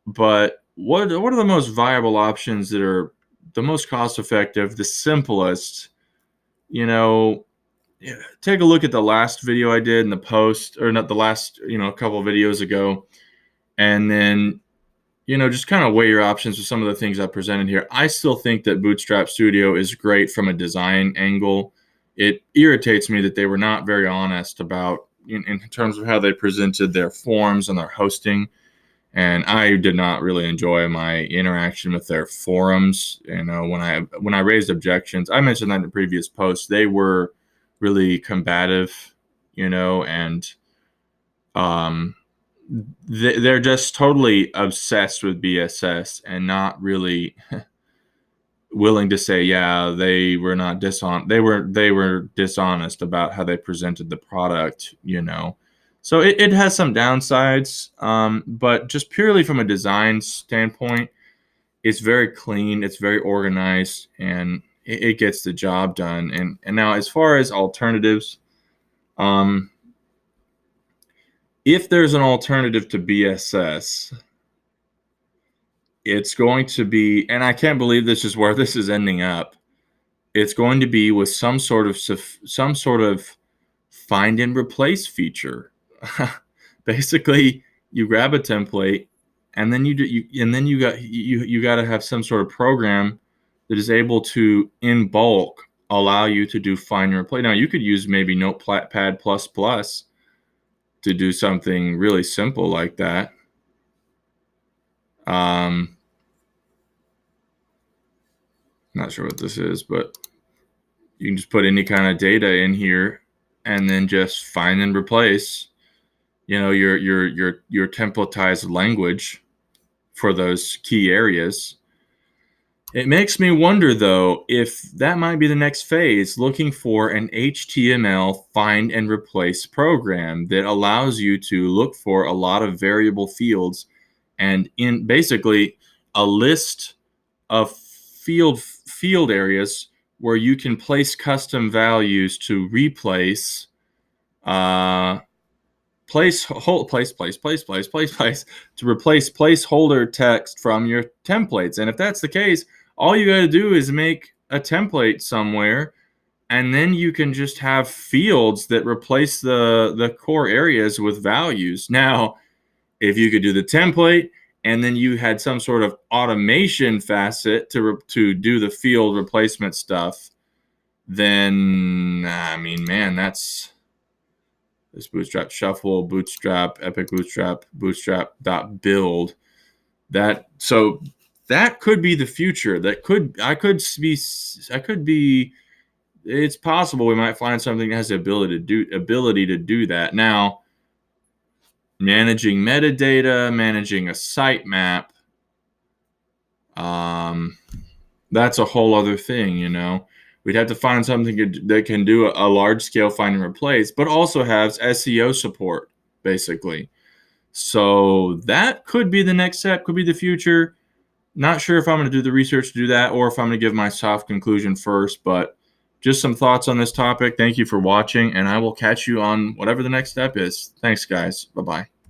A: but what are the most viable options that are the most cost-effective, the simplest? Take a look at the last video I did in the post, or not the last, a couple of videos ago, and then, just kind of weigh your options with some of the things I presented here. I still think that Bootstrap Studio is great from a design angle. It irritates me that they were not very honest about, in terms of how they presented their forms and their hosting. And I did not really enjoy my interaction with their forums. When I raised objections, I mentioned that in the previous post, they were really combative, and they're just totally obsessed with BSS and not really willing to say, yeah, they were not they were dishonest about how they presented the product. So it has some downsides, but just purely from a design standpoint, it's very clean, it's very organized, and it gets the job done. And now, as far as alternatives, if there's an alternative to BSS, it's going to be, and I can't believe this is where this is ending up. It's going to be with some sort of find and replace feature. Basically, you grab a template, and then you got to have some sort of program that is able to, in bulk, allow you to do find and replace. Now, you could use maybe Notepad++ to do something really simple like that. Not sure what this is, but you can just put any kind of data in here and then just find and replace, your templatized language for those key areas. It makes me wonder, though, if that might be the next phase, looking for an HTML find and replace program that allows you to look for a lot of variable fields, and in basically a list of field areas where you can place custom values to replace place to replace placeholder text from your templates. And if that's the case, all you got to do is make a template somewhere and then you can just have fields that replace the core areas with values. Now, if you could do the template and then you had some sort of automation facet to do the field replacement stuff, then I mean, man, that's this Bootstrap Shuffle, Bootstrap, Epic Bootstrap, bootstrap.build. That could be the future. I could be. It's possible we might find something that has the ability to do that. Now, managing metadata, managing a sitemap, that's a whole other thing, you know. We'd have to find something that can do a large scale find and replace, but also has SEO support, basically. So that could be the next step, could be the future. Not sure if I'm going to do the research to do that or if I'm going to give my soft conclusion first, but just some thoughts on this topic. Thank you for watching, and I will catch you on whatever the next step is. Thanks, guys. Bye-bye.